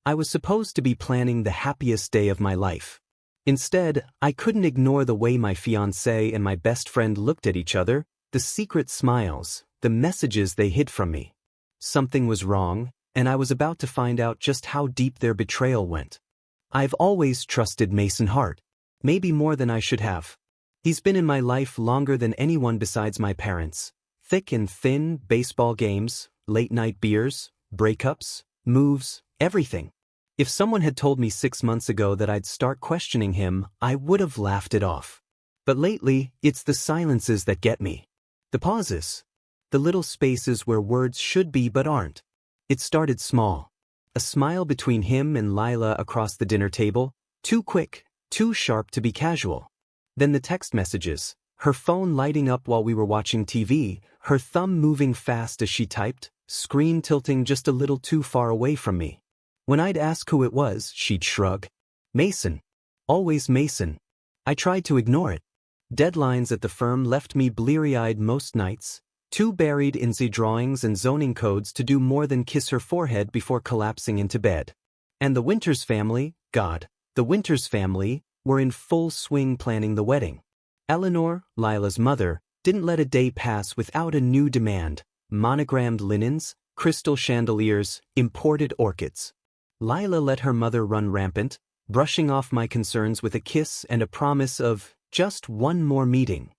I was supposed to be planning the happiest day of my life. Instead, I couldn't ignore the way my fiancé and my best friend looked at each other, the secret smiles, the messages they hid from me. Something was wrong, and I was about to find out just how deep their betrayal went. I've always trusted Mason Hart, maybe more than I should have. He's been in my life longer than anyone besides my parents. Thick and thin, baseball games, late-night beers, breakups, moves, everything. If someone had told me 6 months ago that I'd start questioning him, I would have laughed it off. But lately, it's the silences that get me. The pauses. The little spaces where words should be but aren't. It started small. A smile between him and Lila across the dinner table, too quick, too sharp to be casual. Then the text messages, her phone lighting up while we were watching TV, her thumb moving fast as she typed, screen tilting just a little too far away from me. When I'd ask who it was, she'd shrug. Mason. Always Mason. I tried to ignore it. Deadlines at the firm left me bleary-eyed most nights, too buried in the drawings and zoning codes to do more than kiss her forehead before collapsing into bed. And the Winters family, the Winters family, were in full swing planning the wedding. Eleanor, Lila's mother, didn't let a day pass without a new demand: monogrammed linens, crystal chandeliers, imported orchids. Lila let her mother run rampant, brushing off my concerns with a kiss and a promise of just one more meeting.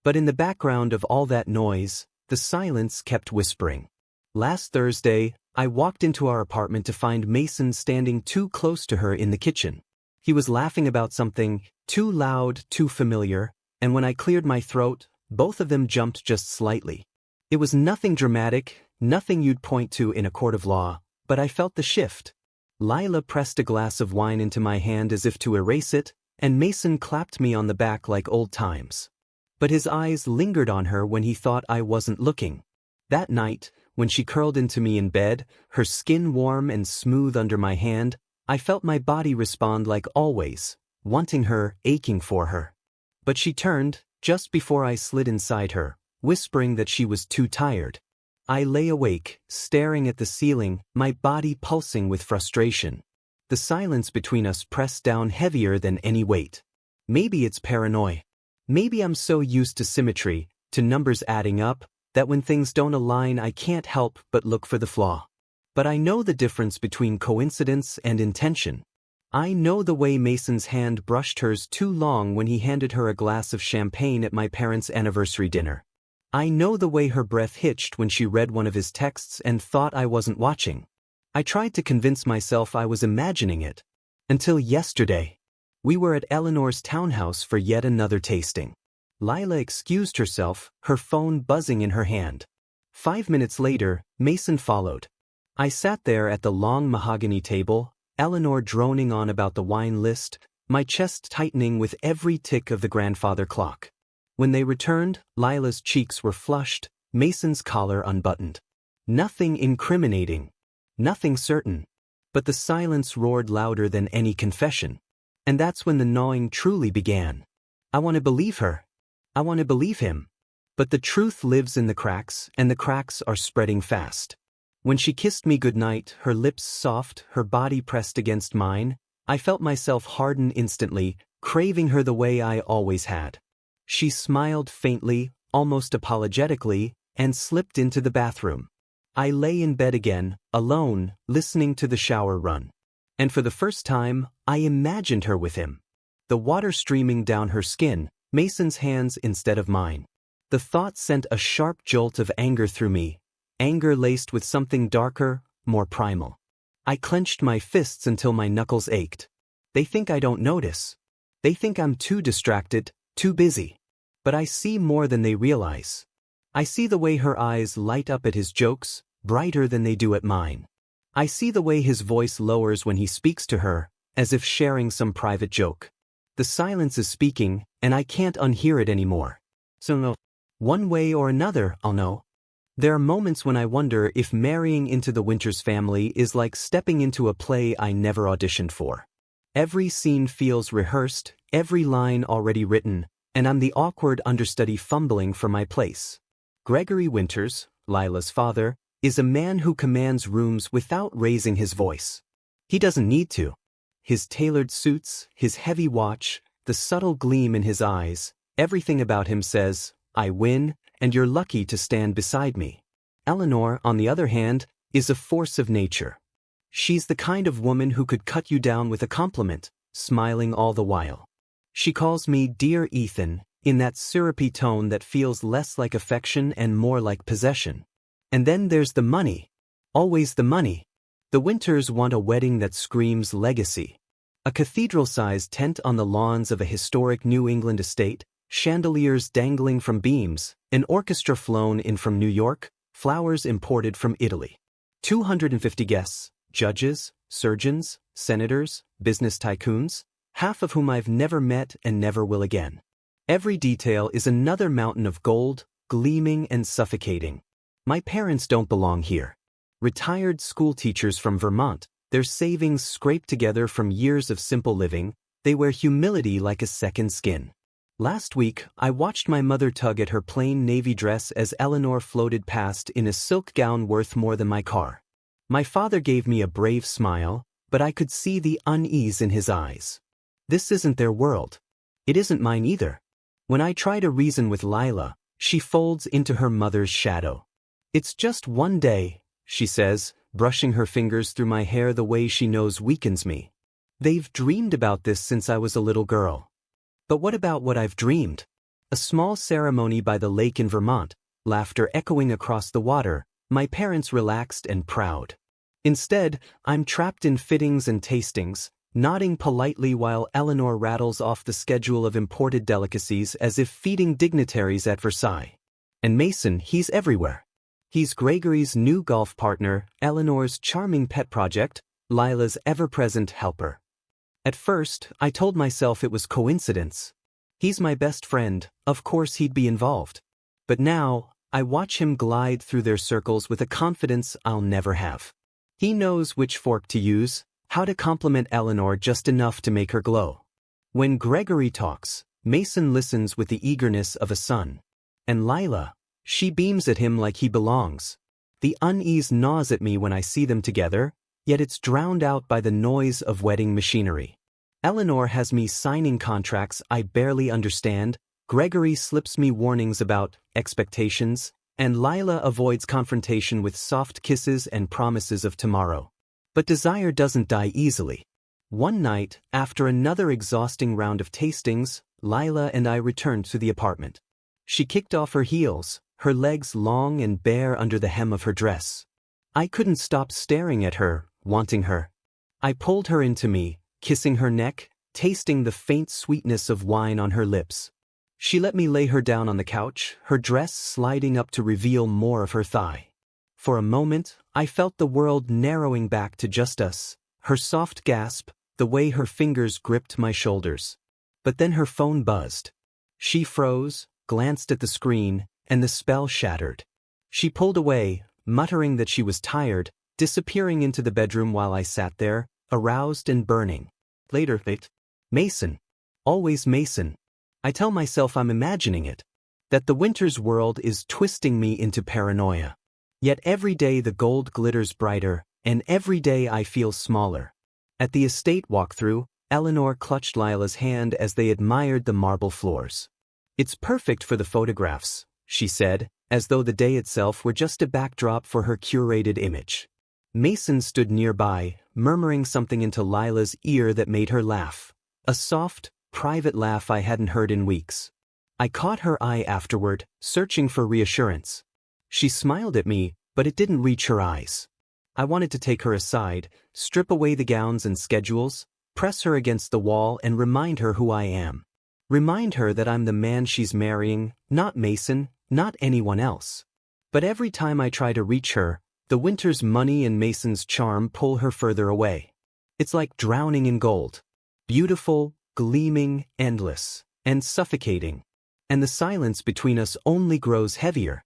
But in the background of all that noise, the silence kept whispering. Last Thursday, I walked into our apartment to find Mason standing too close to her in the kitchen. He was laughing about something, too loud, too familiar, and when I cleared my throat, both of them jumped just slightly. It was nothing dramatic, nothing you'd point to in a court of law, but I felt the shift. Lila pressed a glass of wine into my hand as if to erase it, and Mason clapped me on the back like old times. But his eyes lingered on her when he thought I wasn't looking. That night, when she curled into me in bed, her skin warm and smooth under my hand, I felt my body respond like always, wanting her, aching for her. But she turned, just before I slid inside her, whispering that she was too tired. I lay awake, staring at the ceiling, my body pulsing with frustration. The silence between us pressed down heavier than any weight. Maybe it's paranoia. Maybe I'm so used to symmetry, to numbers adding up, that when things don't align I can't help but look for the flaw. But I know the difference between coincidence and intention. I know the way Mason's hand brushed hers too long when he handed her a glass of champagne at my parents' anniversary dinner. I know the way her breath hitched when she read one of his texts and thought I wasn't watching. I tried to convince myself I was imagining it. Until yesterday. We were at Eleanor's townhouse for yet another tasting. Lila excused herself, her phone buzzing in her hand. 5 minutes later, Mason followed. I sat there at the long mahogany table, Eleanor droning on about the wine list, my chest tightening with every tick of the grandfather clock. When they returned, Lila's cheeks were flushed, Mason's collar unbuttoned. Nothing incriminating. Nothing certain. But the silence roared louder than any confession. And that's when the gnawing truly began. I want to believe her. I want to believe him. But the truth lives in the cracks, and the cracks are spreading fast. When she kissed me goodnight, her lips soft, her body pressed against mine, I felt myself harden instantly, craving her the way I always had. She smiled faintly, almost apologetically, and slipped into the bathroom. I lay in bed again, alone, listening to the shower run. And for the first time, I imagined her with him. The water streaming down her skin, Mason's hands instead of mine. The thought sent a sharp jolt of anger through me, anger laced with something darker, more primal. I clenched my fists until my knuckles ached. They think I don't notice. They think I'm too distracted, too busy. But I see more than they realize. I see the way her eyes light up at his jokes, brighter than they do at mine. I see the way his voice lowers when he speaks to her, as if sharing some private joke. The silence is speaking, and I can't unhear it anymore. So no, one way or another, I'll know. There are moments when I wonder if marrying into the Winters family is like stepping into a play I never auditioned for. Every scene feels rehearsed, every line already written, and I'm the awkward understudy fumbling for my place. Gregory Winters, Lila's father, is a man who commands rooms without raising his voice. He doesn't need to. His tailored suits, his heavy watch, the subtle gleam in his eyes, everything about him says, I win, and you're lucky to stand beside me. Eleanor, on the other hand, is a force of nature. She's the kind of woman who could cut you down with a compliment, smiling all the while. She calls me Dear Ethan, in that syrupy tone that feels less like affection and more like possession. And then there's the money. Always the money. The Winters want a wedding that screams legacy. A cathedral-sized tent on the lawns of a historic New England estate, chandeliers dangling from beams, an orchestra flown in from New York, flowers imported from Italy. 250 guests, judges, surgeons, senators, business tycoons, half of whom I've never met and never will again. Every detail is another mountain of gold, gleaming and suffocating. My parents don't belong here. Retired school teachers from Vermont, their savings scraped together from years of simple living, they wear humility like a second skin. Last week, I watched my mother tug at her plain navy dress as Eleanor floated past in a silk gown worth more than my car. My father gave me a brave smile, but I could see the unease in his eyes. This isn't their world. It isn't mine either. When I try to reason with Lila, she folds into her mother's shadow. It's just one day, she says, brushing her fingers through my hair the way she knows weakens me. They've dreamed about this since I was a little girl. But what about what I've dreamed? A small ceremony by the lake in Vermont, laughter echoing across the water, my parents relaxed and proud. Instead, I'm trapped in fittings and tastings, nodding politely while Eleanor rattles off the schedule of imported delicacies as if feeding dignitaries at Versailles. And Mason, he's everywhere. He's Gregory's new golf partner, Eleanor's charming pet project, Lila's ever-present helper. At first, I told myself it was coincidence. He's my best friend, of course he'd be involved. But now, I watch him glide through their circles with a confidence I'll never have. He knows which fork to use, how to compliment Eleanor just enough to make her glow. When Gregory talks, Mason listens with the eagerness of a son. And Lila, she beams at him like he belongs. The unease gnaws at me when I see them together, yet it's drowned out by the noise of wedding machinery. Eleanor has me signing contracts I barely understand, Gregory slips me warnings about expectations, and Lila avoids confrontation with soft kisses and promises of tomorrow. But desire doesn't die easily. One night, after another exhausting round of tastings, Lila and I returned to the apartment. She kicked off her heels, her legs long and bare under the hem of her dress. I couldn't stop staring at her, wanting her. I pulled her into me, kissing her neck, tasting the faint sweetness of wine on her lips. She let me lay her down on the couch, her dress sliding up to reveal more of her thigh. For a moment, I felt the world narrowing back to just us, her soft gasp, the way her fingers gripped my shoulders. But then her phone buzzed. She froze, glanced at the screen, and the spell shattered. She pulled away, muttering that she was tired, disappearing into the bedroom while I sat there, aroused and burning. Later, Mason. Always Mason. I tell myself I'm imagining it. That the Winters world is twisting me into paranoia. Yet every day the gold glitters brighter, and every day I feel smaller. At the estate walkthrough, Eleanor clutched Lila's hand as they admired the marble floors. It's perfect for the photographs, she said, as though the day itself were just a backdrop for her curated image. Mason stood nearby, murmuring something into Lila's ear that made her laugh. A soft, private laugh I hadn't heard in weeks. I caught her eye afterward, searching for reassurance. She smiled at me, but it didn't reach her eyes. I wanted to take her aside, strip away the gowns and schedules, press her against the wall and remind her who I am. Remind her that I'm the man she's marrying, not Mason, not anyone else. But every time I try to reach her, the Winters' money and Mason's charm pull her further away. It's like drowning in gold. Beautiful, gleaming, endless, and suffocating. And the silence between us only grows heavier.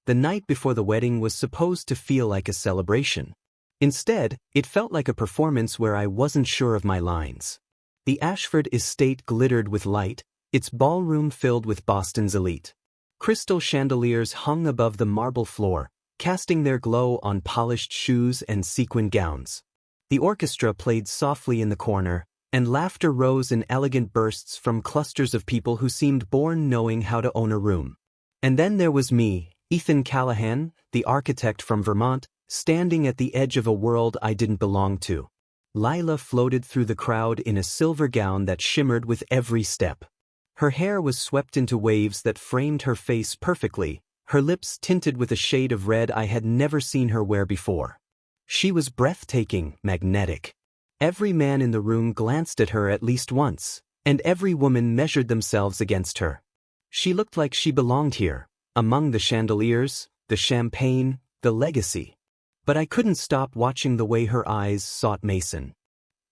The night before the wedding was supposed to feel like a celebration. Instead, it felt like a performance where I wasn't sure of my lines. The Ashford estate glittered with light, its ballroom filled with Boston's elite. Crystal chandeliers hung above the marble floor, casting their glow on polished shoes and sequin gowns. The orchestra played softly in the corner, and laughter rose in elegant bursts from clusters of people who seemed born knowing how to own a room. And then there was me, Ethan Callahan, the architect from Vermont, standing at the edge of a world I didn't belong to. Lila floated through the crowd in a silver gown that shimmered with every step. Her hair was swept into waves that framed her face perfectly, her lips tinted with a shade of red I had never seen her wear before. She was breathtaking, magnetic. Every man in the room glanced at her at least once, and every woman measured themselves against her. She looked like she belonged here, among the chandeliers, the champagne, the legacy. But I couldn't stop watching the way her eyes sought Mason.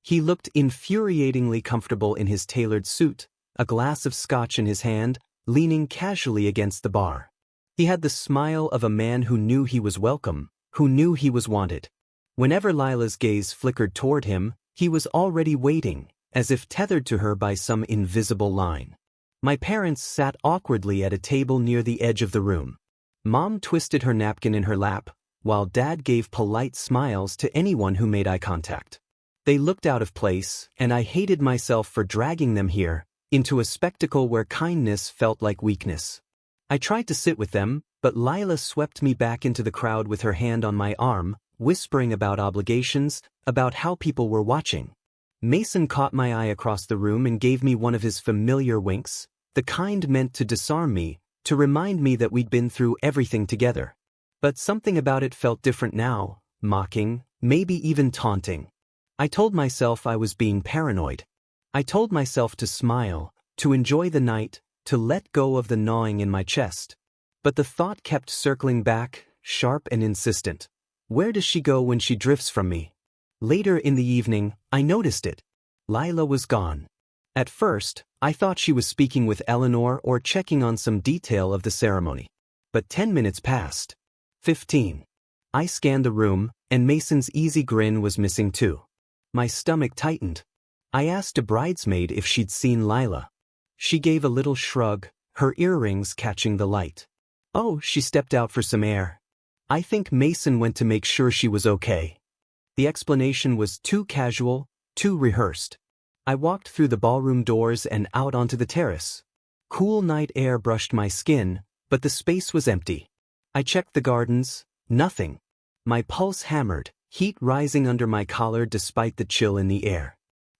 He looked infuriatingly comfortable in his tailored suit, a glass of scotch in his hand, leaning casually against the bar. He had the smile of a man who knew he was welcome, who knew he was wanted. Whenever Lila's gaze flickered toward him, he was already waiting, as if tethered to her by some invisible line. My parents sat awkwardly at a table near the edge of the room. Mom twisted her napkin in her lap, while Dad gave polite smiles to anyone who made eye contact. They looked out of place, and I hated myself for dragging them here, into a spectacle where kindness felt like weakness. I tried to sit with them, but Lila swept me back into the crowd with her hand on my arm, whispering about obligations, about how people were watching. Mason caught my eye across the room and gave me one of his familiar winks, the kind meant to disarm me, to remind me that we'd been through everything together. But something about it felt different now, mocking, maybe even taunting. I told myself I was being paranoid. I told myself to smile, to enjoy the night, to let go of the gnawing in my chest. But the thought kept circling back, sharp and insistent. Where does she go when she drifts from me? Later in the evening, I noticed it. Lila was gone. At first, I thought she was speaking with Eleanor or checking on some detail of the ceremony. But 10 minutes passed. 15. I scanned the room, and Mason's easy grin was missing too. My stomach tightened. I asked a bridesmaid if she'd seen Lila. She gave a little shrug, her earrings catching the light. Oh, she stepped out for some air. I think Mason went to make sure she was okay. The explanation was too casual, too rehearsed. I walked through the ballroom doors and out onto the terrace. Cool night air brushed my skin, but the space was empty. I checked the gardens, nothing. My pulse hammered, heat rising under my collar despite the chill in the air.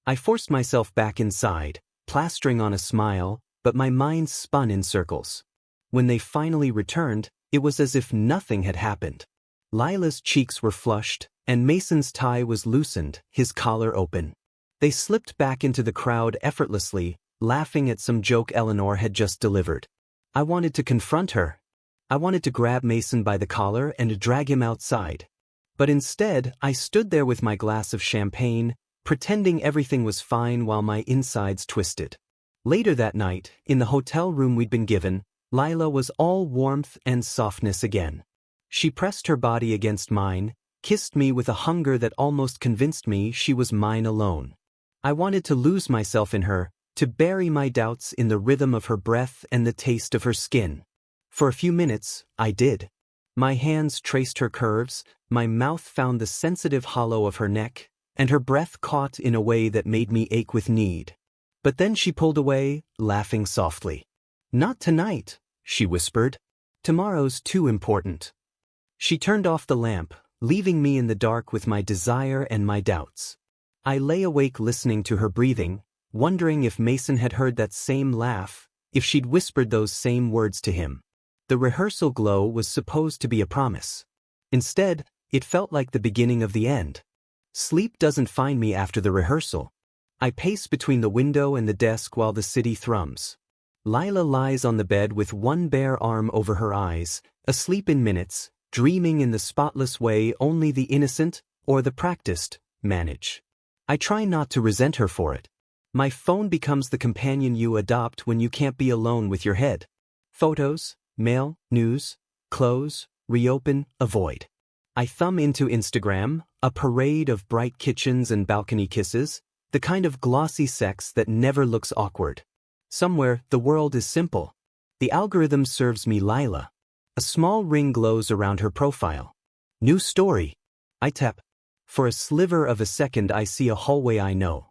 I forced myself back inside, plastering on a smile, but my mind spun in circles. When they finally returned, it was as if nothing had happened. Lila's cheeks were flushed, and Mason's tie was loosened, his collar open. They slipped back into the crowd effortlessly, laughing at some joke Eleanor had just delivered. I wanted to confront her. I wanted to grab Mason by the collar and drag him outside. But instead, I stood there with my glass of champagne, pretending everything was fine while my insides twisted. Later that night, in the hotel room we'd been given, Lila was all warmth and softness again. She pressed her body against mine, kissed me with a hunger that almost convinced me she was mine alone. I wanted to lose myself in her, to bury my doubts in the rhythm of her breath and the taste of her skin. For a few minutes, I did. My hands traced her curves, my mouth found the sensitive hollow of her neck, and her breath caught in a way that made me ache with need. But then she pulled away, laughing softly. "Not tonight," she whispered. "Tomorrow's too important." She turned off the lamp, leaving me in the dark with my desire and my doubts. I lay awake listening to her breathing, wondering if Mason had heard that same laugh, if she'd whispered those same words to him. The rehearsal glow was supposed to be a promise. Instead, it felt like the beginning of the end. Sleep doesn't find me after the rehearsal. I pace between the window and the desk while the city thrums. Lila lies on the bed with one bare arm over her eyes, asleep in minutes, dreaming in the spotless way only the innocent, or the practiced, manage. I try not to resent her for it. My phone becomes the companion you adopt when you can't be alone with your head. Photos, mail, news, close, reopen, avoid. I thumb into Instagram, a parade of bright kitchens and balcony kisses, the kind of glossy sex that never looks awkward. Somewhere, the world is simple. The algorithm serves me Lila. A small ring glows around her profile. New story. I tap. For a sliver of a second I see a hallway I know.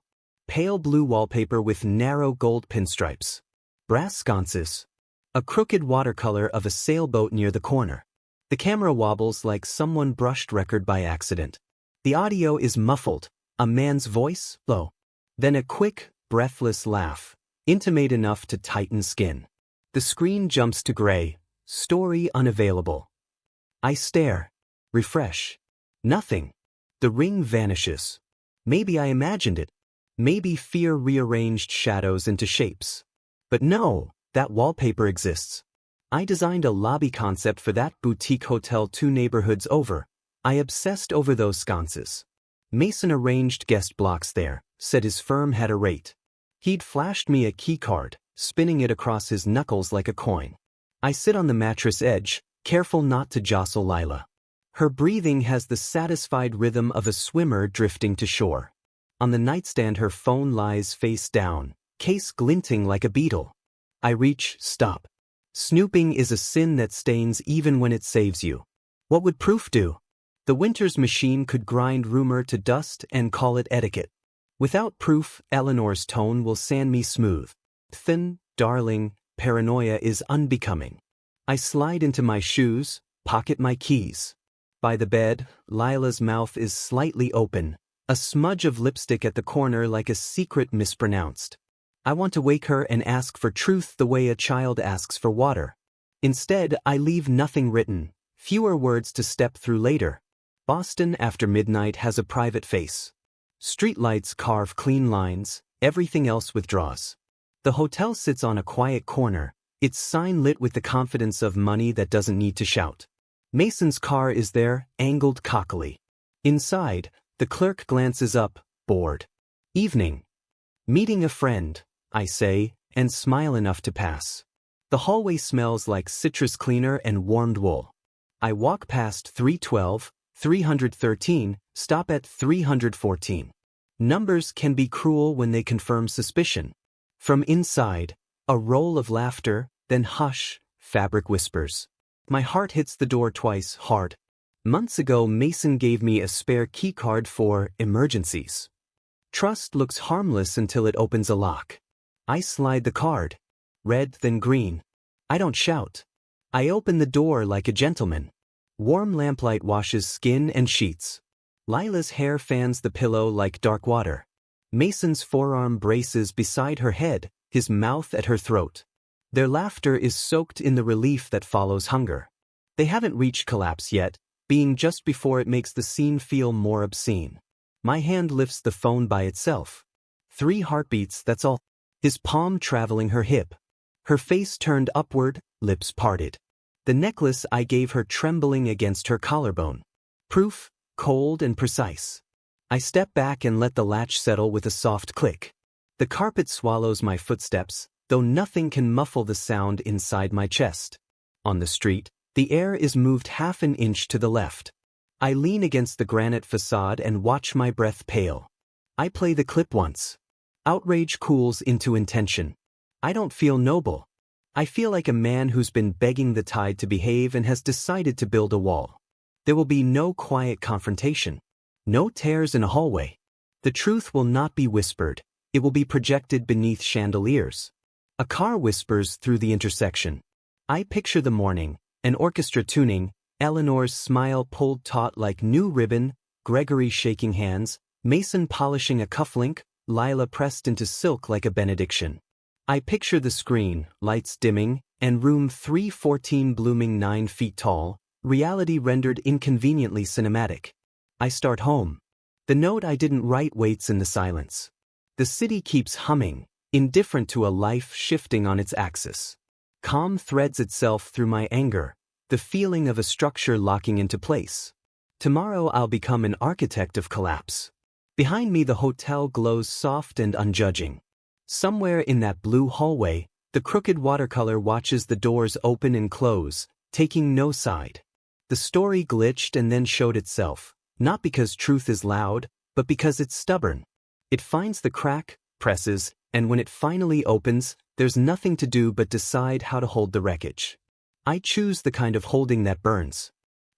Pale blue wallpaper with narrow gold pinstripes. Brass sconces. A crooked watercolor of a sailboat near the corner. The camera wobbles like someone brushed record by accident. The audio is muffled, a man's voice, low. Then a quick, breathless laugh, intimate enough to tighten skin. The screen jumps to gray, story unavailable. I stare. Refresh. Nothing. The ring vanishes. Maybe I imagined it. Maybe fear rearranged shadows into shapes. But no, that wallpaper exists. I designed a lobby concept for that boutique hotel 2 neighborhoods over. I obsessed over those sconces. Mason arranged guest blocks there, said his firm had a rate. He'd flashed me a key card, spinning it across his knuckles like a coin. I sit on the mattress edge, careful not to jostle Lila. Her breathing has the satisfied rhythm of a swimmer drifting to shore. On the nightstand her phone lies face down, case glinting like a beetle. I reach, stop. Snooping is a sin that stains even when it saves you. What would proof do? The Winters machine could grind rumor to dust and call it etiquette. Without proof, Eleanor's tone will sand me smooth. Thin, darling, paranoia is unbecoming. I slide into my shoes, pocket my keys. By the bed, Lila's mouth is slightly open, a smudge of lipstick at the corner like a secret mispronounced. I want to wake her and ask for truth the way a child asks for water. Instead, I leave nothing written, fewer words to step through later. Boston after midnight has a private face. Streetlights carve clean lines, everything else withdraws. The hotel sits on a quiet corner, its sign lit with the confidence of money that doesn't need to shout. Mason's car is there, angled cockily. Inside, the clerk glances up, bored. Evening. Meeting a friend, I say, and smile enough to pass. The hallway smells like citrus cleaner and warmed wool. I walk past 312, 313, stop at 314. Numbers can be cruel when they confirm suspicion. From inside, a roll of laughter, then hush, fabric whispers. My heart hits the door twice, hard. Months ago Mason gave me a spare key card for emergencies. Trust looks harmless until it opens a lock. I slide the card. Red, then green. I don't shout. I open the door like a gentleman. Warm lamplight washes skin and sheets. Lila's hair fans the pillow like dark water. Mason's forearm braces beside her head, his mouth at her throat. Their laughter is soaked in the relief that follows hunger. They haven't reached collapse yet, being just before it makes the scene feel more obscene. My hand lifts the phone by itself. 3 heartbeats, that's all. His palm traveling her hip. Her face turned upward, lips parted. The necklace I gave her trembling against her collarbone. Proof, cold and precise. I step back and let the latch settle with a soft click. The carpet swallows my footsteps, though nothing can muffle the sound inside my chest. On the street, the air is moved half an inch to the left. I lean against the granite facade and watch my breath pale. I play the clip once. Outrage cools into intention. I don't feel noble. I feel like a man who's been begging the tide to behave and has decided to build a wall. There will be no quiet confrontation. No tears in a hallway. The truth will not be whispered. It will be projected beneath chandeliers. A car whispers through the intersection. I picture the morning, an orchestra tuning, Eleanor's smile pulled taut like new ribbon, Gregory shaking hands, Mason polishing a cufflink, Lila pressed into silk like a benediction. I picture the screen, lights dimming, and room 314 blooming 9 feet tall, reality rendered inconveniently cinematic. I start home. The note I didn't write waits in the silence. The city keeps humming, indifferent to a life shifting on its axis. Calm threads itself through my anger, the feeling of a structure locking into place. Tomorrow I'll become an architect of collapse. Behind me the hotel glows soft and unjudging. Somewhere in that blue hallway, the crooked watercolor watches the doors open and close, taking no side. The story glitched and then showed itself, not because truth is loud, but because it's stubborn. It finds the crack, presses, and when it finally opens, there's nothing to do but decide how to hold the wreckage. I choose the kind of holding that burns.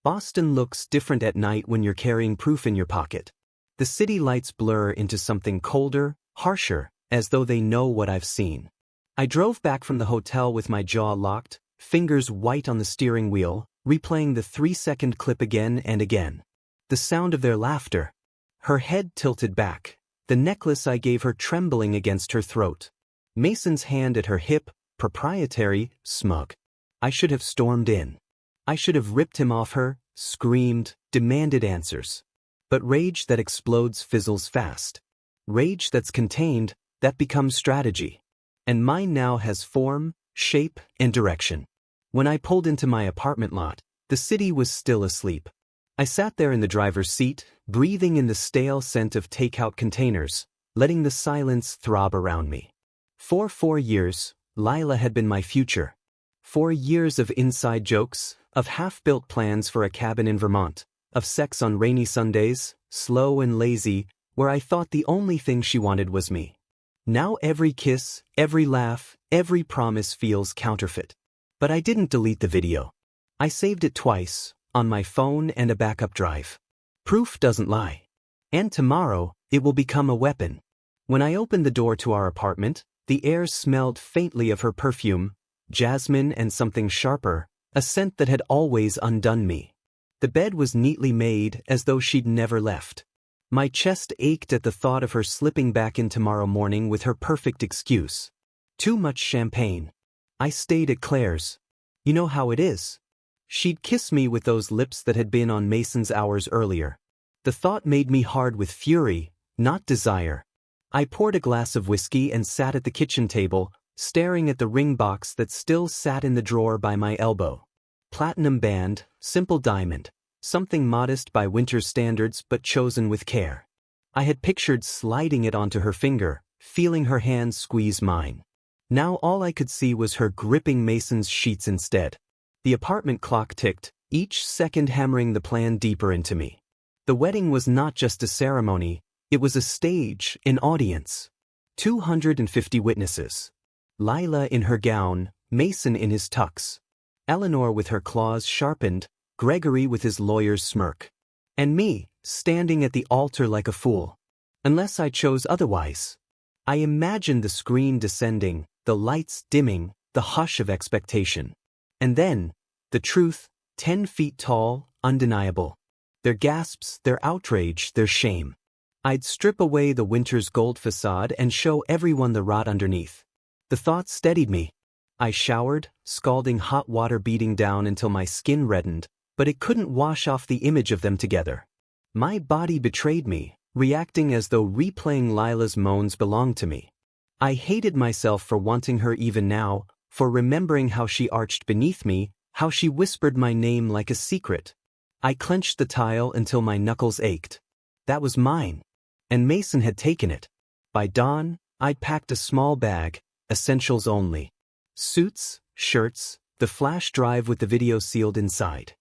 Boston looks different at night when you're carrying proof in your pocket. The city lights blur into something colder, harsher, as though they know what I've seen. I drove back from the hotel with my jaw locked, fingers white on the steering wheel, replaying the 3-second clip again and again. The sound of their laughter. Her head tilted back, the necklace I gave her trembling against her throat. Mason's hand at her hip, proprietary, smug. I should have stormed in. I should have ripped him off her, screamed, demanded answers. But rage that explodes fizzles fast. Rage that's contained, that becomes strategy. And mine now has form, shape, and direction. When I pulled into my apartment lot, the city was still asleep. I sat there in the driver's seat, breathing in the stale scent of takeout containers, letting the silence throb around me. For 4 years, Lila had been my future. 4 years of inside jokes, of half-built plans for a cabin in Vermont, of sex on rainy Sundays, slow and lazy, where I thought the only thing she wanted was me. Now every kiss, every laugh, every promise feels counterfeit. But I didn't delete the video. I saved it twice, on my phone and a backup drive. Proof doesn't lie. And tomorrow, it will become a weapon. When I opened the door to our apartment, the air smelled faintly of her perfume, jasmine and something sharper, a scent that had always undone me. The bed was neatly made as though she'd never left. My chest ached at the thought of her slipping back in tomorrow morning with her perfect excuse. Too much champagne. I stayed at Claire's. You know how it is. She'd kiss me with those lips that had been on Mason's hours earlier. The thought made me hard with fury, not desire. I poured a glass of whiskey and sat at the kitchen table, staring at the ring box that still sat in the drawer by my elbow. Platinum band, simple diamond, something modest by Winters standards but chosen with care. I had pictured sliding it onto her finger, feeling her hand squeeze mine. Now all I could see was her gripping Mason's sheets instead. The apartment clock ticked, each second hammering the plan deeper into me. The wedding was not just a ceremony, it was a stage, an audience. 250 witnesses. Lila in her gown, Mason in his tux. Eleanor with her claws sharpened, Gregory with his lawyer's smirk. And me, standing at the altar like a fool. Unless I chose otherwise. I imagined the screen descending, the lights dimming, the hush of expectation. And then, the truth, 10 feet tall, undeniable. Their gasps, their outrage, their shame. I'd strip away the Winters gold facade and show everyone the rot underneath. The thought steadied me. I showered, scalding hot water beating down until my skin reddened, but it couldn't wash off the image of them together. My body betrayed me, reacting as though replaying Lila's moans belonged to me. I hated myself for wanting her even now, for remembering how she arched beneath me, how she whispered my name like a secret. I clenched the tile until my knuckles ached. That was mine. And Mason had taken it. By dawn, I'd packed a small bag, essentials only. Suits, shirts, the flash drive with the video sealed inside.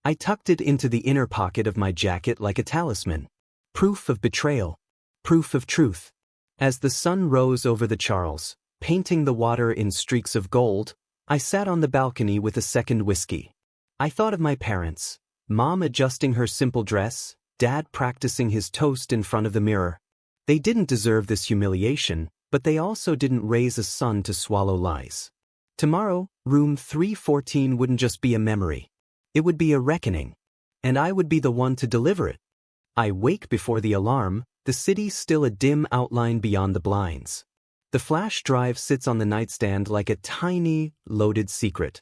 I tucked it into the inner pocket of my jacket like a talisman. Proof of betrayal. Proof of truth. As the sun rose over the Charles, painting the water in streaks of gold, I sat on the balcony with a second whiskey. I thought of my parents, Mom adjusting her simple dress, Dad practicing his toast in front of the mirror. They didn't deserve this humiliation, but they also didn't raise a son to swallow lies. Tomorrow, room 314 wouldn't just be a memory. It would be a reckoning. And I would be the one to deliver it. I wake before the alarm, the city still a dim outline beyond the blinds. The flash drive sits on the nightstand like a tiny, loaded secret.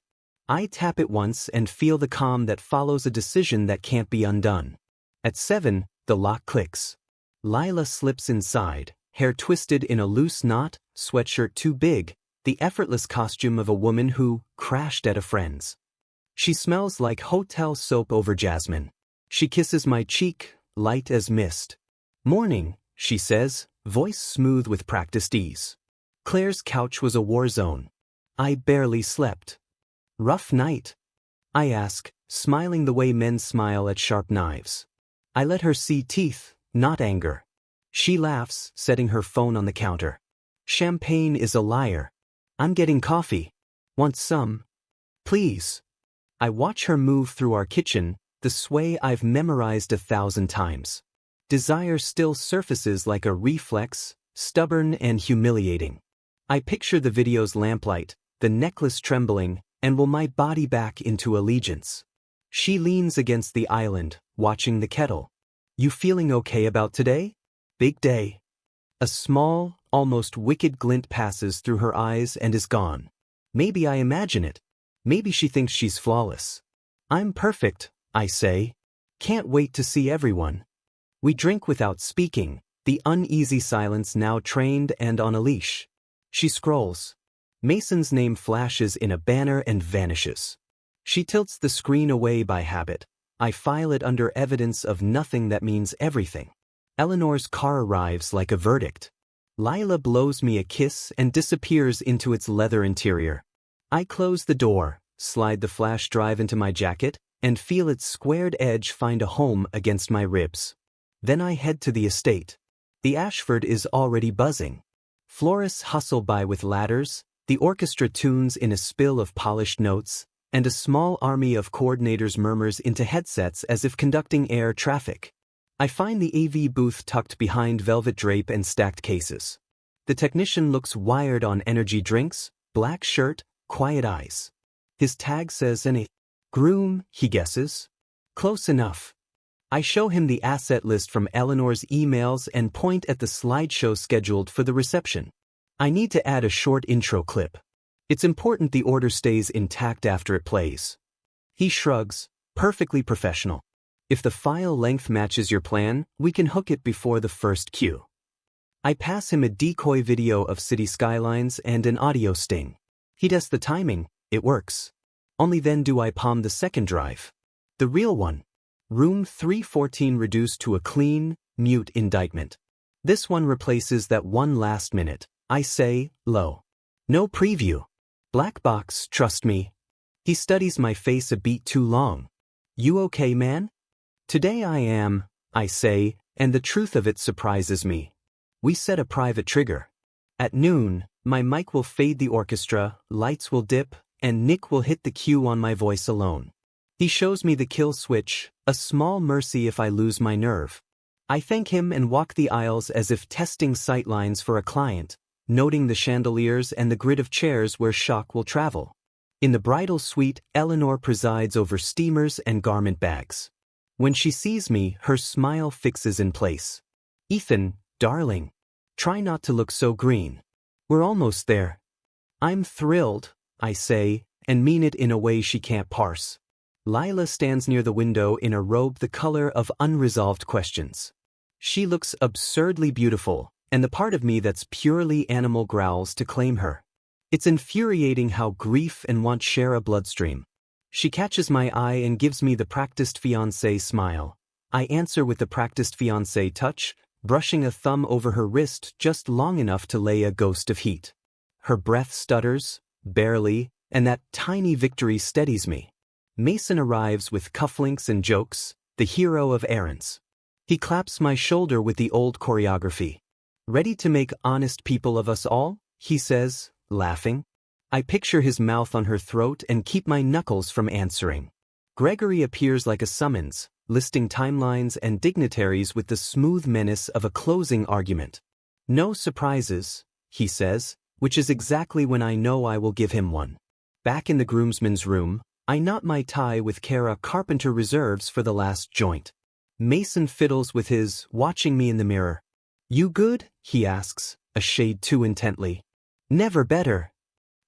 I tap it once and feel the calm that follows a decision that can't be undone. At 7, the lock clicks. Lila slips inside, hair twisted in a loose knot, sweatshirt too big, the effortless costume of a woman who crashed at a friend's. She smells like hotel soap over jasmine. She kisses my cheek, light as mist. Morning, she says, voice smooth with practiced ease. Claire's couch was a war zone. I barely slept. Rough night? I ask, smiling the way men smile at sharp knives. I let her see teeth, not anger. She laughs, setting her phone on the counter. Champagne is a liar. I'm getting coffee. Want some? Please. I watch her move through our kitchen, the sway I've memorized 1,000 times. Desire still surfaces like a reflex, stubborn and humiliating. I picture the video's lamplight, the necklace trembling, and will my body back into allegiance. She leans against the island, watching the kettle. You feeling okay about today? Big day. A small, almost wicked glint passes through her eyes and is gone. Maybe I imagine it. Maybe she thinks she's flawless. I'm perfect, I say. Can't wait to see everyone. We drink without speaking, the uneasy silence now trained and on a leash. She scrolls. Mason's name flashes in a banner and vanishes. She tilts the screen away by habit. I file it under evidence of nothing that means everything. Eleanor's car arrives like a verdict. Lila blows me a kiss and disappears into its leather interior. I close the door, slide the flash drive into my jacket, and feel its squared edge find a home against my ribs. Then I head to the estate. The Ashford is already buzzing. Florists hustle by with ladders, the orchestra tunes in a spill of polished notes, and a small army of coordinators murmurs into headsets as if conducting air traffic. I find the AV booth tucked behind velvet drape and stacked cases. The technician looks wired on energy drinks, black shirt, quiet eyes. His tag says groom, he guesses. Close enough. I show him the asset list from Eleanor's emails and point at the slideshow scheduled for the reception. I need to add a short intro clip. It's important the order stays intact after it plays. He shrugs, perfectly professional. If the file length matches your plan, we can hook it before the first cue. I pass him a decoy video of city skylines and an audio sting. He tests the timing, it works. Only then do I palm the second drive. The real one. Room 314 reduced to a clean, mute indictment. This one replaces that one last minute. I say, low. No preview. Black box, trust me. He studies my face a beat too long. You okay, man? Today I am, I say, and the truth of it surprises me. We set a private trigger. At noon, my mic will fade the orchestra, lights will dip, and Nick will hit the cue on my voice alone. He shows me the kill switch, a small mercy if I lose my nerve. I thank him and walk the aisles as if testing sightlines for a client, noting the chandeliers and the grid of chairs where shock will travel. In the bridal suite, Eleanor presides over steamers and garment bags. When she sees me, her smile fixes in place. Ethan, darling. Try not to look so green. We're almost there. I'm thrilled, I say, and mean it in a way she can't parse. Lila stands near the window in a robe the color of unresolved questions. She looks absurdly beautiful, and the part of me that's purely animal growls to claim her. It's infuriating how grief and want share a bloodstream. She catches my eye and gives me the practiced fiancé smile. I answer with the practiced fiancé touch, brushing a thumb over her wrist just long enough to lay a ghost of heat. Her breath stutters, barely, and that tiny victory steadies me. Mason arrives with cufflinks and jokes, the hero of errands. He claps my shoulder with the old choreography. Ready to make honest people of us all? He says, laughing. I picture his mouth on her throat and keep my knuckles from answering. Gregory appears like a summons, listing timelines and dignitaries with the smooth menace of a closing argument. No surprises, he says, which is exactly when I know I will give him one. Back in the groomsman's room, I knot my tie with Kara Carpenter reserves for the last joint. Mason fiddles with his, watching me in the mirror. You good? He asks, a shade too intently. Never better.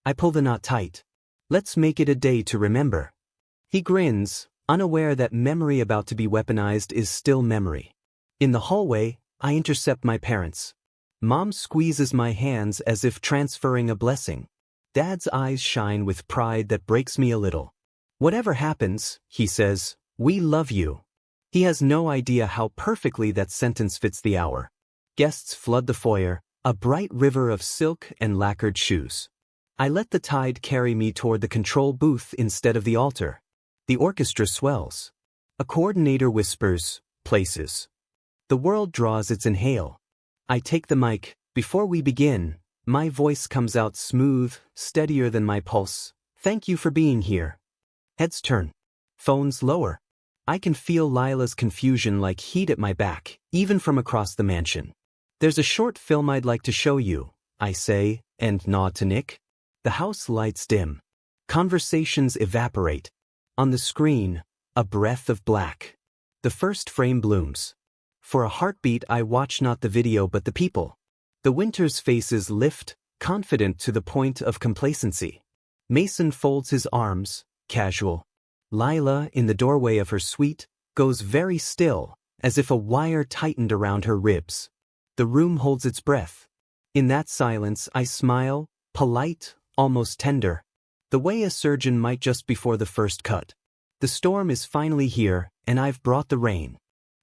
I pull the knot tight. Let's make it a day to remember. He grins, unaware that memory about to be weaponized is still memory. In the hallway, I intercept my parents. Mom squeezes my hands as if transferring a blessing. Dad's eyes shine with pride that breaks me a little. Whatever happens, he says, we love you. He has no idea how perfectly that sentence fits the hour. Guests flood the foyer, a bright river of silk and lacquered shoes. I let the tide carry me toward the control booth instead of the altar. The orchestra swells. A coordinator whispers, places. The world draws its inhale. I take the mic. Before we begin, my voice comes out smooth, steadier than my pulse. Thank you for being here. Heads turn. Phones lower. I can feel Lila's confusion like heat at my back, even from across the mansion. There's a short film I'd like to show you, I say, and nod to Nick. The house lights dim. Conversations evaporate. On the screen, a breath of black. The first frame blooms. For a heartbeat I watch not the video but the people. The Winters' faces lift, confident to the point of complacency. Mason folds his arms, casual. Lila, in the doorway of her suite, goes very still, as if a wire tightened around her ribs. The room holds its breath. In that silence I smile, polite, almost tender. The way a surgeon might just before the first cut. The storm is finally here, and I've brought the rain.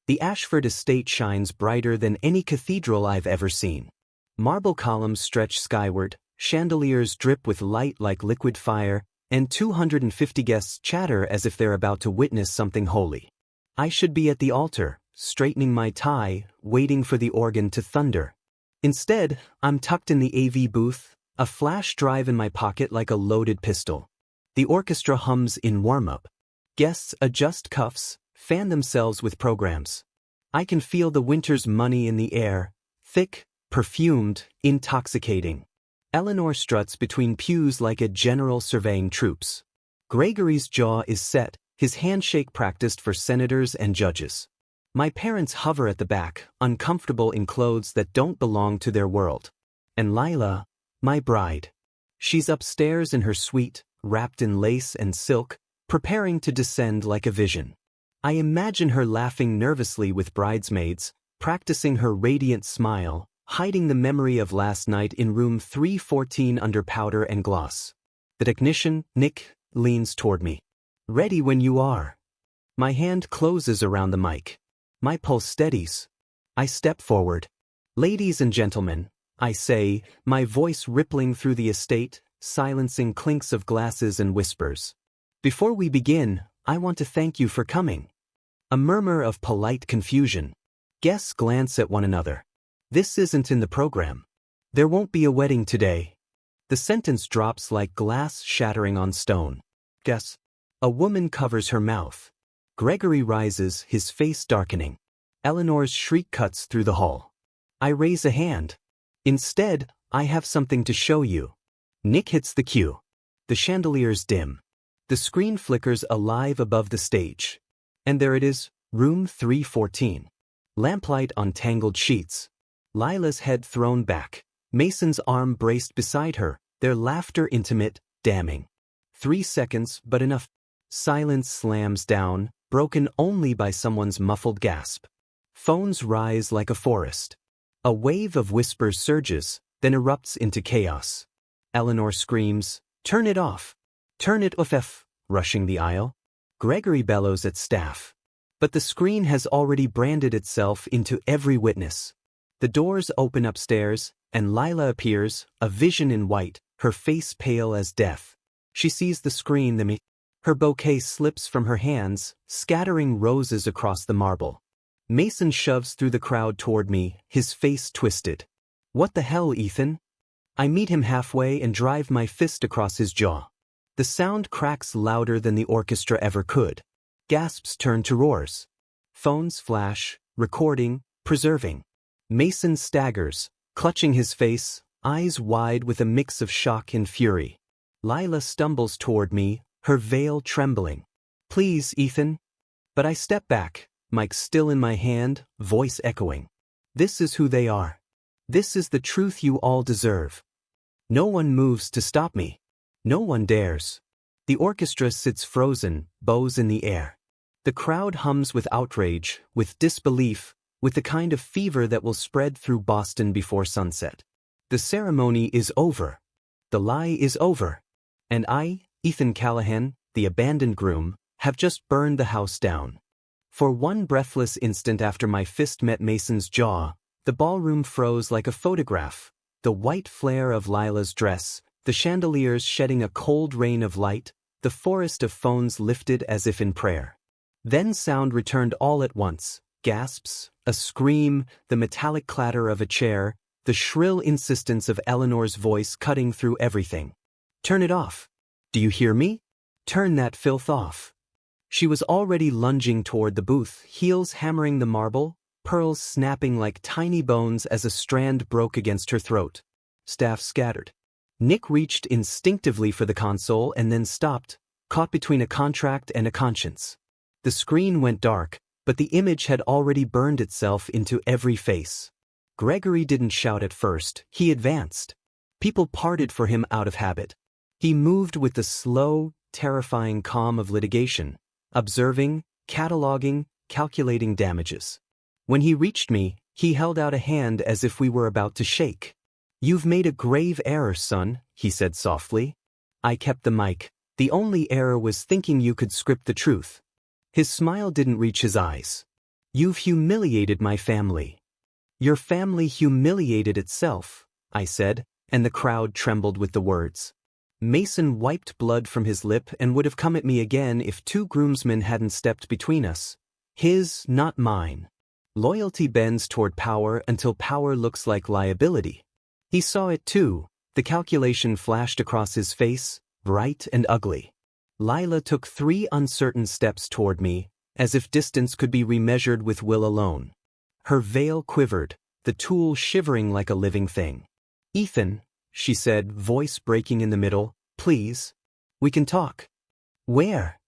The Ashford estate shines brighter than any cathedral I've ever seen. Marble columns stretch skyward, chandeliers drip with light like liquid fire, and 250 guests chatter as if they're about to witness something holy. I should be at the altar, straightening my tie, waiting for the organ to thunder. Instead, I'm tucked in the AV booth, a flash drive in my pocket like a loaded pistol. The orchestra hums in warm-up. Guests adjust cuffs, fan themselves with programs. I can feel the Winters' money in the air, thick, perfumed, intoxicating. Eleanor struts between pews like a general surveying troops. Gregory's jaw is set, his handshake practiced for senators and judges. My parents hover at the back, uncomfortable in clothes that don't belong to their world. And Lila, my bride. She's upstairs in her suite, wrapped in lace and silk, preparing to descend like a vision. I imagine her laughing nervously with bridesmaids, practicing her radiant smile, hiding the memory of last night in room 314 under powder and gloss. The technician, Nick, leans toward me. Ready when you are. My hand closes around the mic. My pulse steadies. I step forward. Ladies and gentlemen, I say, my voice rippling through the estate, silencing clinks of glasses and whispers. Before we begin, I want to thank you for coming. A murmur of polite confusion. Guests glance at one another. This isn't in the program. There won't be a wedding today. The sentence drops like glass shattering on stone. Guess. A woman covers her mouth. Gregory rises, his face darkening. Eleanor's shriek cuts through the hall. I raise a hand. Instead, I have something to show you. Nick hits the cue. The chandeliers dim. The screen flickers alive above the stage. And there it is, room 314. Lamplight on tangled sheets. Lila's head thrown back. Mason's arm braced beside her, their laughter intimate, damning. 3 seconds, but enough. Silence slams down, broken only by someone's muffled gasp. Phones rise like a forest. A wave of whispers surges, then erupts into chaos. Eleanor screams, "Turn it off! Turn it off!" rushing the aisle. Gregory bellows at staff. But the screen has already branded itself into every witness. The doors open upstairs, and Lila appears, a vision in white, her face pale as death. She sees the screen, her bouquet slips from her hands, scattering roses across the marble. Mason shoves through the crowd toward me, his face twisted. What the hell, Ethan? I meet him halfway and drive my fist across his jaw. The sound cracks louder than the orchestra ever could. Gasps turn to roars. Phones flash, recording, preserving. Mason staggers, clutching his face, eyes wide with a mix of shock and fury. Lila stumbles toward me, her veil trembling. Please, Ethan. But I step back, mic still in my hand, voice echoing. This is who they are. This is the truth you all deserve. No one moves to stop me. No one dares. The orchestra sits frozen, bows in the air. The crowd hums with outrage, with disbelief, with the kind of fever that will spread through Boston before sunset. The ceremony is over. The lie is over. And I, Ethan Callahan, the abandoned groom, have just burned the house down. For one breathless instant after my fist met Mason's jaw, the ballroom froze like a photograph. The white flare of Lila's dress, the chandeliers shedding a cold rain of light, the forest of phones lifted as if in prayer. Then sound returned all at once, gasps, a scream, the metallic clatter of a chair, the shrill insistence of Eleanor's voice cutting through everything. Turn it off. Do you hear me? Turn that filth off. She was already lunging toward the booth, heels hammering the marble, pearls snapping like tiny bones as a strand broke against her throat. Staff scattered. Nick reached instinctively for the console and then stopped, caught between a contract and a conscience. The screen went dark, but the image had already burned itself into every face. Gregory didn't shout at first, he advanced. People parted for him out of habit. He moved with the slow, terrifying calm of litigation, observing, cataloging, calculating damages. When he reached me, he held out a hand as if we were about to shake. "You've made a grave error, son," he said softly. I kept the mic. The only error was thinking you could script the truth. His smile didn't reach his eyes. "You've humiliated my family." "Your family humiliated itself," I said, and the crowd trembled with the words. Mason wiped blood from his lip and would have come at me again if two groomsmen hadn't stepped between us. His, not mine. Loyalty bends toward power until power looks like liability. He saw it too. The calculation flashed across his face, bright and ugly. Lila took 3 uncertain steps toward me, as if distance could be remeasured with will alone. Her veil quivered, the tool shivering like a living thing. "Ethan," she said, voice breaking in the middle, "please. We can talk." "Where?"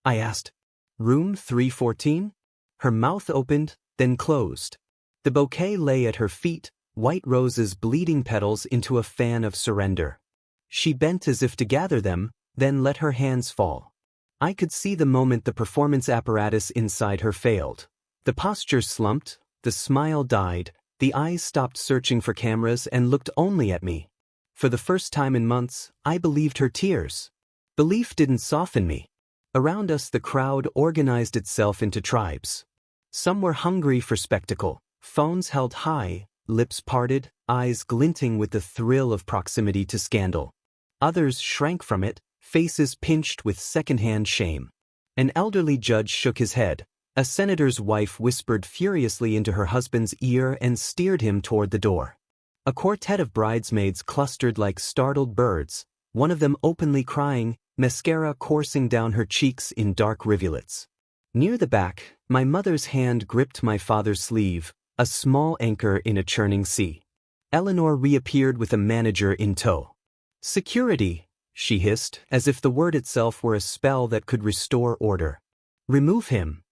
I asked. "Room 314? Her mouth opened, then closed. The bouquet lay at her feet, white roses bleeding petals into a fan of surrender. She bent as if to gather them, then let her hands fall. I could see the moment the performance apparatus inside her failed. The posture slumped, the smile died, the eyes stopped searching for cameras and looked only at me. For the first time in months, I believed her tears. Belief didn't soften me. Around us the crowd organized itself into tribes. Some were hungry for spectacle, phones held high, lips parted, eyes glinting with the thrill of proximity to scandal. Others shrank from it, faces pinched with secondhand shame. An elderly judge shook his head. A senator's wife whispered furiously into her husband's ear and steered him toward the door. A quartet of bridesmaids clustered like startled birds, one of them openly crying, mascara coursing down her cheeks in dark rivulets. Near the back, my mother's hand gripped my father's sleeve, a small anchor in a churning sea. Eleanor reappeared with a manager in tow. "Security," she hissed, as if the word itself were a spell that could restore order. "Remove him."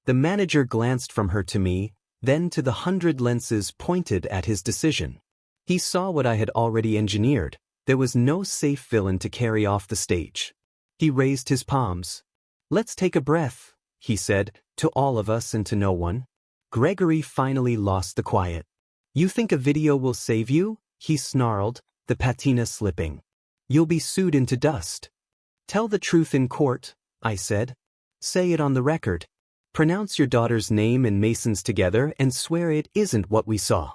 The manager glanced from her to me, then to the 100 lenses pointed at his decision. He saw what I had already engineered. There was no safe villain to carry off the stage. He raised his palms. "Let's take a breath," he said, to all of us and to no one. Gregory finally lost the quiet. "You think a video will save you?" he snarled, the patina slipping. "You'll be sued into dust." "Tell the truth in court," I said. "Say it on the record. Pronounce your daughter's name and Mason's together and swear it isn't what we saw."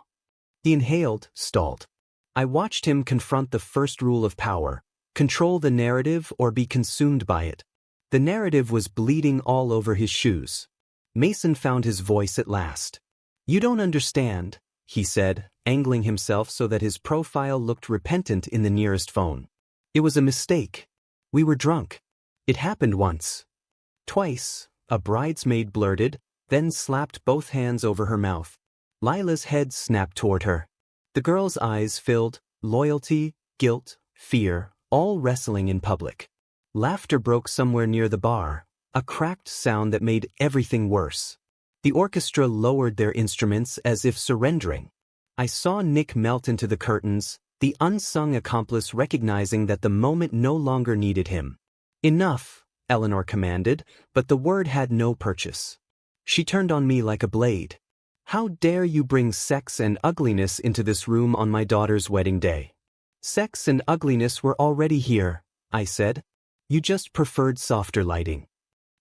He inhaled, stalled. I watched him confront the first rule of power: control the narrative or be consumed by it. The narrative was bleeding all over his shoes. Mason found his voice at last. "You don't understand," he said, angling himself so that his profile looked repentant in the nearest phone. "It was a mistake. We were drunk. It happened once. Twice," a bridesmaid blurted, then slapped both hands over her mouth. Lila's head snapped toward her. The girl's eyes filled, loyalty, guilt, fear, all wrestling in public. Laughter broke somewhere near the bar, a cracked sound that made everything worse. The orchestra lowered their instruments as if surrendering. I saw Nick melt into the curtains, the unsung accomplice recognizing that the moment no longer needed him. "Enough," Eleanor commanded, but the word had no purchase. She turned on me like a blade. "How dare you bring sex and ugliness into this room on my daughter's wedding day?" "Sex and ugliness were already here," I said. "You just preferred softer lighting."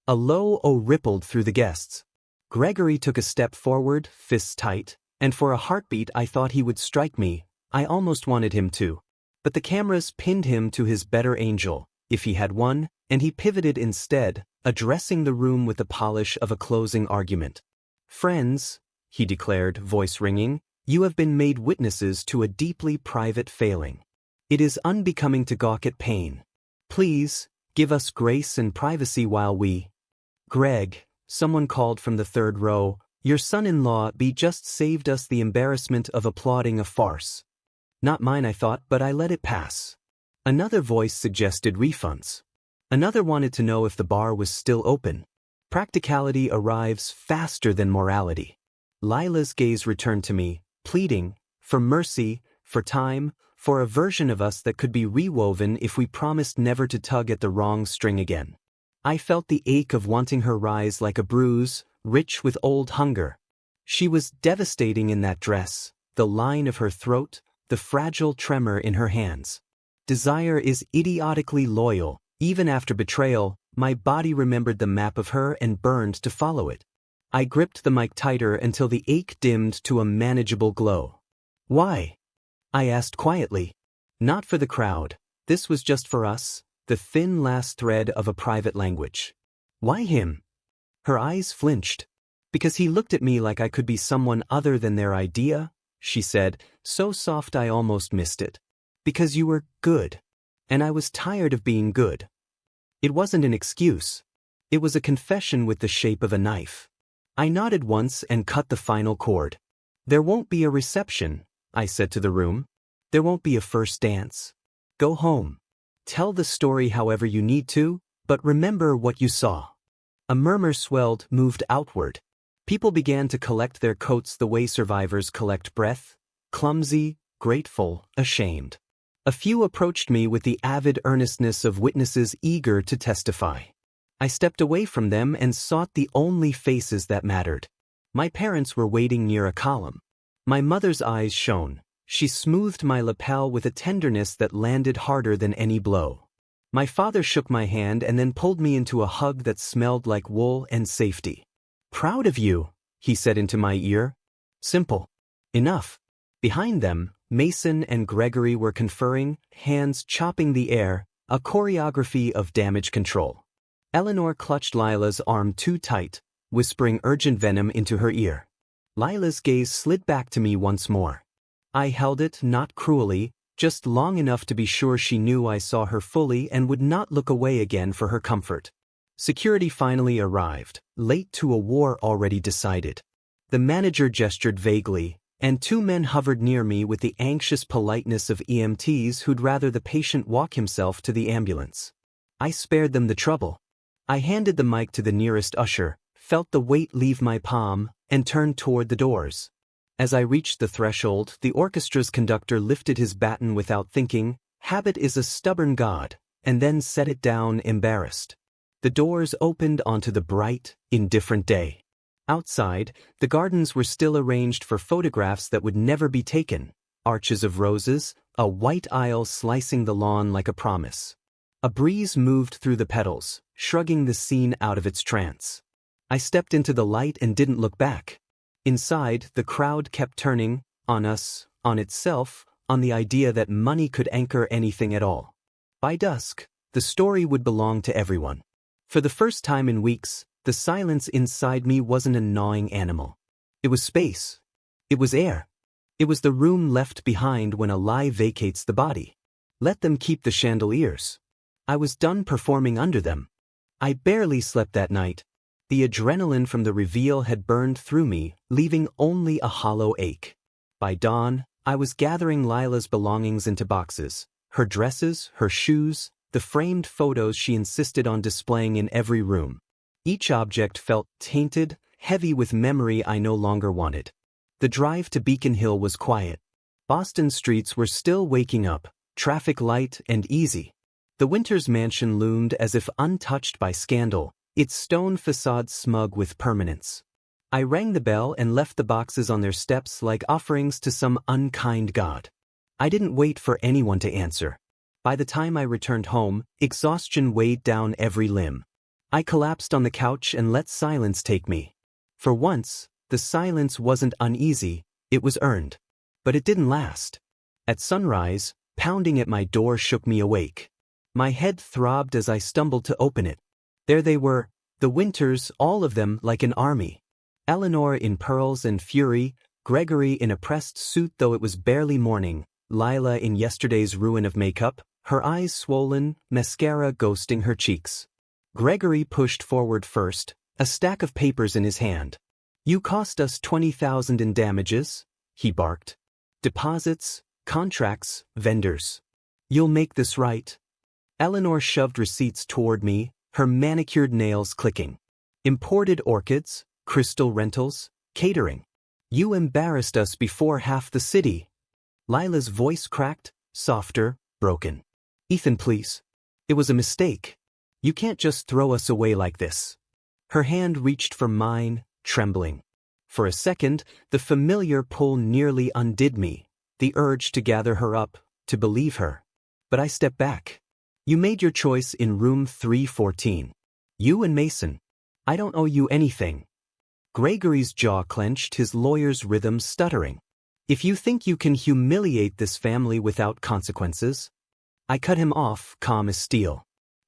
A low "oh" rippled through the guests. Gregory took a step forward, fists tight, and for a heartbeat I thought he would strike me. I almost wanted him to. But the cameras pinned him to his better angel, if he had one, and he pivoted instead, addressing the room with the polish of a closing argument. "Friends," he declared, voice ringing, "you have been made witnesses to a deeply private failing. It is unbecoming to gawk at pain. Please, give us grace and privacy while we..." "Greg," someone called from the third row, "your son-in-law just saved us the embarrassment of applauding a farce." Not mine, I thought, but I let it pass. Another voice suggested refunds. Another wanted to know if the bar was still open. Practicality arrives faster than morality. Lila's gaze returned to me, pleading, for mercy, for time, for a version of us that could be rewoven if we promised never to tug at the wrong string again. I felt the ache of wanting her rise like a bruise, rich with old hunger. She was devastating in that dress, the line of her throat, the fragile tremor in her hands. Desire is idiotically loyal. Even after betrayal, my body remembered the map of her and burned to follow it. I gripped the mic tighter until the ache dimmed to a manageable glow. "Why?" I asked quietly. Not for the crowd. This was just for us, the thin last thread of a private language. "Why him?" Her eyes flinched. "Because he looked at me like I could be someone other than their idea," she said, so soft I almost missed it. "Because you were good. And I was tired of being good." It wasn't an excuse. It was a confession with the shape of a knife. I nodded once and cut the final chord. "There won't be a reception," I said to the room. "There won't be a first dance. Go home. Tell the story however you need to, but remember what you saw." A murmur swelled, moved outward. People began to collect their coats the way survivors collect breath, clumsy, grateful, ashamed. A few approached me with the avid earnestness of witnesses eager to testify. I stepped away from them and sought the only faces that mattered. My parents were waiting near a column. My mother's eyes shone. She smoothed my lapel with a tenderness that landed harder than any blow. My father shook my hand and then pulled me into a hug that smelled like wool and safety. "Proud of you," he said into my ear. Simple. Enough. Behind them, Mason and Gregory were conferring, hands chopping the air, a choreography of damage control. Eleanor clutched Lila's arm too tight, whispering urgent venom into her ear. Lila's gaze slid back to me once more. I held it, not cruelly, just long enough to be sure she knew I saw her fully and would not look away again for her comfort. Security finally arrived, late to a war already decided. The manager gestured vaguely, and two men hovered near me with the anxious politeness of EMTs who'd rather the patient walk himself to the ambulance. I spared them the trouble. I handed the mic to the nearest usher, felt the weight leave my palm, and turned toward the doors. As I reached the threshold, the orchestra's conductor lifted his baton without thinking, "Habit is a stubborn god," and then set it down embarrassed. The doors opened onto the bright, indifferent day. Outside, the gardens were still arranged for photographs that would never be taken, arches of roses, a white aisle slicing the lawn like a promise. A breeze moved through the petals, shrugging the scene out of its trance. I stepped into the light and didn't look back. Inside, the crowd kept turning, on us, on itself, on the idea that money could anchor anything at all. By dusk, the story would belong to everyone. For the first time in weeks, the silence inside me wasn't a gnawing animal. It was space. It was air. It was the room left behind when a lie vacates the body. Let them keep the chandeliers. I was done performing under them. I barely slept that night. The adrenaline from the reveal had burned through me, leaving only a hollow ache. By dawn, I was gathering Lila's belongings into boxes. Her dresses, her shoes, the framed photos she insisted on displaying in every room. Each object felt tainted, heavy with memory I no longer wanted. The drive to Beacon Hill was quiet. Boston streets were still waking up, traffic light and easy. The Winters mansion loomed as if untouched by scandal, its stone facade smug with permanence. I rang the bell and left the boxes on their steps like offerings to some unkind god. I didn't wait for anyone to answer. By the time I returned home, exhaustion weighed down every limb. I collapsed on the couch and let silence take me. For once, the silence wasn't uneasy, it was earned. But it didn't last. At sunrise, pounding at my door shook me awake. My head throbbed as I stumbled to open it. There they were, the Winters, all of them like an army. Eleanor in pearls and fury, Gregory in a pressed suit though it was barely morning, Lila in yesterday's ruin of makeup, her eyes swollen, mascara ghosting her cheeks. Gregory pushed forward first, a stack of papers in his hand. "You cost us 20,000 in damages," he barked. "Deposits, contracts, vendors. You'll make this right." Eleanor shoved receipts toward me, her manicured nails clicking. "Imported orchids, crystal rentals, catering. You embarrassed us before half the city." Lila's voice cracked, softer, broken. "Ethan, please. It was a mistake. You can't just throw us away like this." Her hand reached for mine, trembling. For a second, the familiar pull nearly undid me, the urge to gather her up, to believe her. But I stepped back. "You made your choice in room 314. You and Mason. I don't owe you anything." Gregory's jaw clenched, his lawyer's rhythm stuttering. "If you think you can humiliate this family without consequences." I cut him off, calm as steel.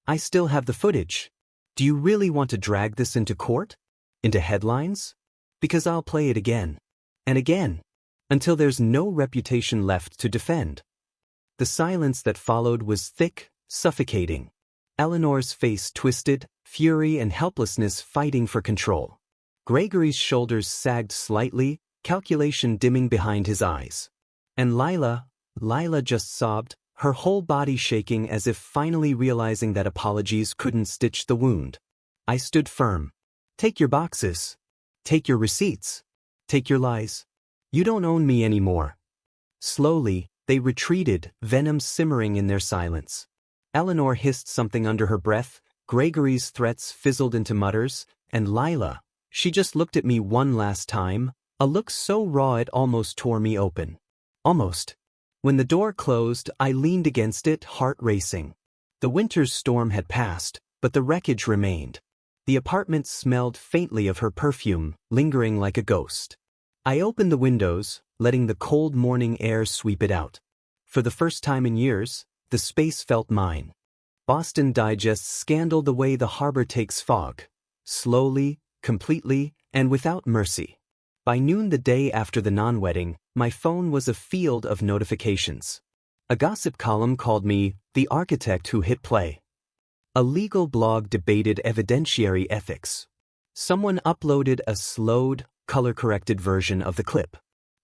"I still have the footage. Do you really want to drag this into court? Into headlines? Because I'll play it again. And again. Until there's no reputation left to defend." The silence that followed was thick, suffocating. Eleanor's face twisted, fury and helplessness fighting for control. Gregory's shoulders sagged slightly, calculation dimming behind his eyes. And Lila just sobbed, her whole body shaking as if finally realizing that apologies couldn't stitch the wound. I stood firm. "Take your boxes. Take your receipts. Take your lies. You don't own me anymore." Slowly, they retreated, venom simmering in their silence. Eleanor hissed something under her breath, Gregory's threats fizzled into mutters, and Lila, she just looked at me one last time, a look so raw it almost tore me open. Almost. When the door closed, I leaned against it, heart racing. The winter's storm had passed, but the wreckage remained. The apartment smelled faintly of her perfume, lingering like a ghost. I opened the windows, letting the cold morning air sweep it out. For the first time in years, the space felt mine. Boston Digest scandaled the way the harbor takes fog. Slowly, completely, and without mercy. By noon the day after the non-wedding, my phone was a field of notifications. A gossip column called me the architect who hit play. A legal blog debated evidentiary ethics. Someone uploaded a slowed, color-corrected version of the clip.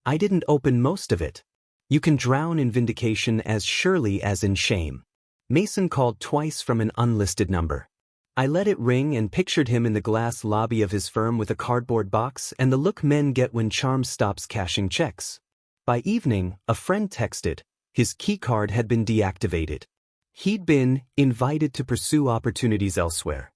I didn't open most of it. You can drown in vindication as surely as in shame. Mason called twice from an unlisted number. I let it ring and pictured him in the glass lobby of his firm with a cardboard box and the look men get when charm stops cashing checks. By evening, a friend texted. His keycard had been deactivated. He'd been invited to pursue opportunities elsewhere.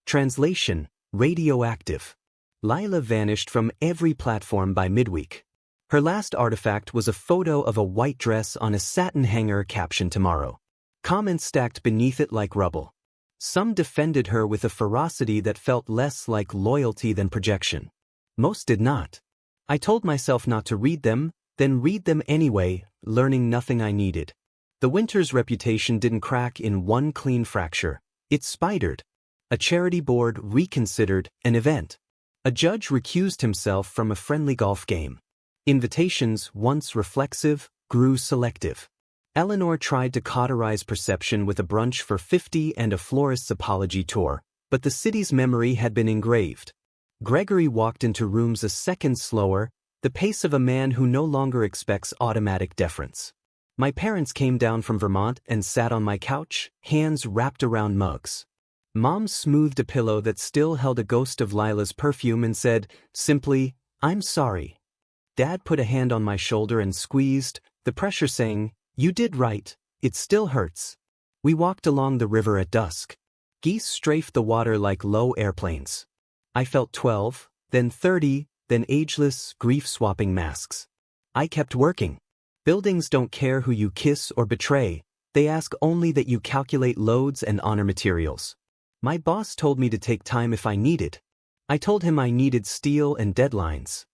Translation: radioactive. Lila vanished from every platform by midweek. Her last artifact was a photo of a white dress on a satin hanger captioned "Tomorrow." Comments stacked beneath it like rubble. Some defended her with a ferocity that felt less like loyalty than projection. Most did not. I told myself not to read them, then read them anyway, learning nothing I needed. The Winters' reputation didn't crack in one clean fracture. It spidered. A charity board reconsidered an event. A judge recused himself from a friendly golf game. Invitations, once reflexive, grew selective. Eleanor tried to cauterize perception with a brunch for 50 and a florist's apology tour, but the city's memory had been engraved. Gregory walked into rooms a second slower, the pace of a man who no longer expects automatic deference. My parents came down from Vermont and sat on my couch, hands wrapped around mugs. Mom smoothed a pillow that still held a ghost of Lila's perfume and said, simply, "I'm sorry." Dad put a hand on my shoulder and squeezed, the pressure saying, "You did right, it still hurts." We walked along the river at dusk. Geese strafed the water like low airplanes. I felt 12, then 30, then ageless, grief-swapping masks. I kept working. Buildings don't care who you kiss or betray, they ask only that you calculate loads and honor materials. My boss told me to take time if I needed. I told him I needed steel and deadlines.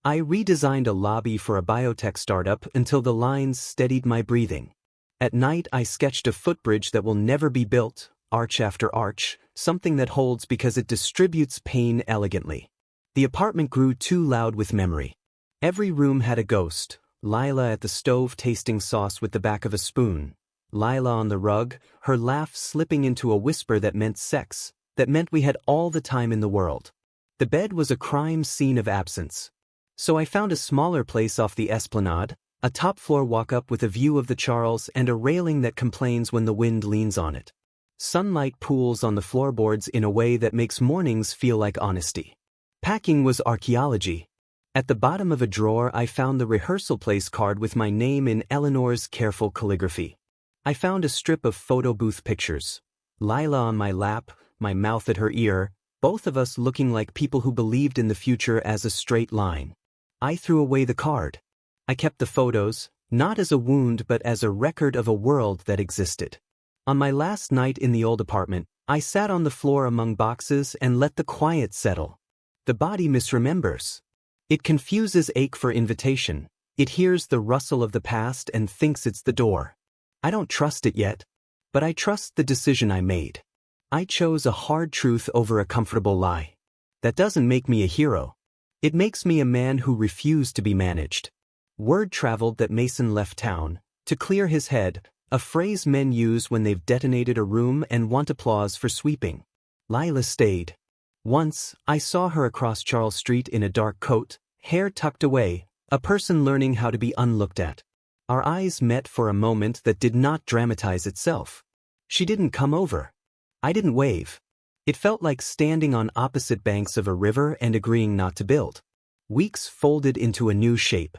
I redesigned a lobby for a biotech startup until the lines steadied my breathing. At night I sketched a footbridge that will never be built, arch after arch, something that holds because it distributes pain elegantly. The apartment grew too loud with memory. Every room had a ghost. Lila at the stove tasting sauce with the back of a spoon. Lila on the rug, her laugh slipping into a whisper that meant sex, that meant we had all the time in the world. The bed was a crime scene of absence. So I found a smaller place off the esplanade, a top-floor walk-up with a view of the Charles and a railing that complains when the wind leans on it. Sunlight pools on the floorboards in a way that makes mornings feel like honesty. Packing was archaeology. At the bottom of a drawer I found the rehearsal place card with my name in Eleanor's careful calligraphy. I found a strip of photo booth pictures. Lila on my lap, my mouth at her ear, both of us looking like people who believed in the future as a straight line. I threw away the card. I kept the photos, not as a wound but as a record of a world that existed. On my last night in the old apartment, I sat on the floor among boxes and let the quiet settle. The body misremembers. It confuses ache for invitation. It hears the rustle of the past and thinks it's the door. I don't trust it yet, but I trust the decision I made. I chose a hard truth over a comfortable lie. That doesn't make me a hero. It makes me a man who refused to be managed. Word traveled that Mason left town, to clear his head, a phrase men use when they've detonated a room and want applause for sweeping. Lila stayed. Once, I saw her across Charles Street in a dark coat, hair tucked away, a person learning how to be unlooked at. Our eyes met for a moment that did not dramatize itself. She didn't come over. I didn't wave. It felt like standing on opposite banks of a river and agreeing not to build. Weeks folded into a new shape.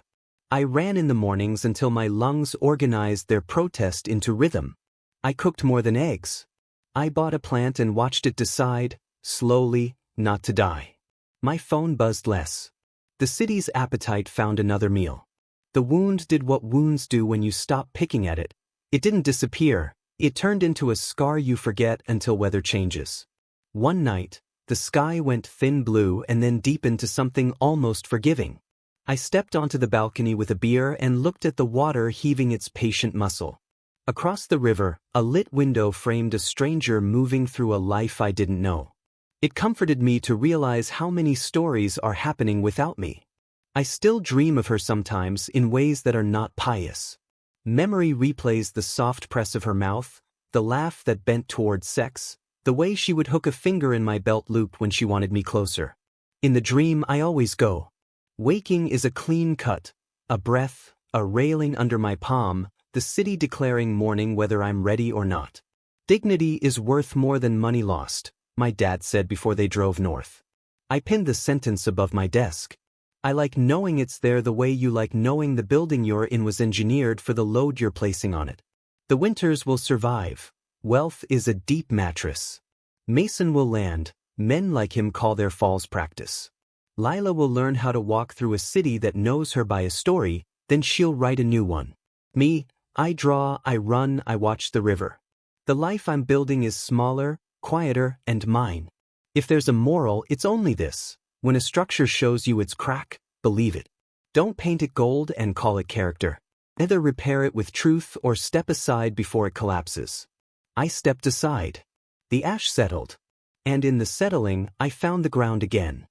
I ran in the mornings until my lungs organized their protest into rhythm. I cooked more than eggs. I bought a plant and watched it decide, slowly, not to die. My phone buzzed less. The city's appetite found another meal. The wound did what wounds do when you stop picking at it. It didn't disappear. It turned into a scar you forget until weather changes. One night, the sky went thin blue and then deepened to something almost forgiving. I stepped onto the balcony with a beer and looked at the water heaving its patient muscle. Across the river, a lit window framed a stranger moving through a life I didn't know. It comforted me to realize how many stories are happening without me. I still dream of her sometimes in ways that are not pious. Memory replays the soft press of her mouth, the laugh that bent towards sex, the way she would hook a finger in my belt loop when she wanted me closer. In the dream I always go. Waking is a clean cut, a breath, a railing under my palm, the city declaring morning whether I'm ready or not. Dignity is worth more than money lost, my dad said before they drove north. I pinned the sentence above my desk. I like knowing it's there the way you like knowing the building you're in was engineered for the load you're placing on it. The winters will survive. Wealth is a deep mattress. Mason will land. Men like him call their falls practice. Lila will learn how to walk through a city that knows her by a story, then she'll write a new one. Me, I draw, I run, I watch the river. The life I'm building is smaller, quieter, and mine. If there's a moral, it's only this. When a structure shows you its crack, believe it. Don't paint it gold and call it character. Either repair it with truth or step aside before it collapses. I stepped aside. The ash settled. And in the settling, I found the ground again.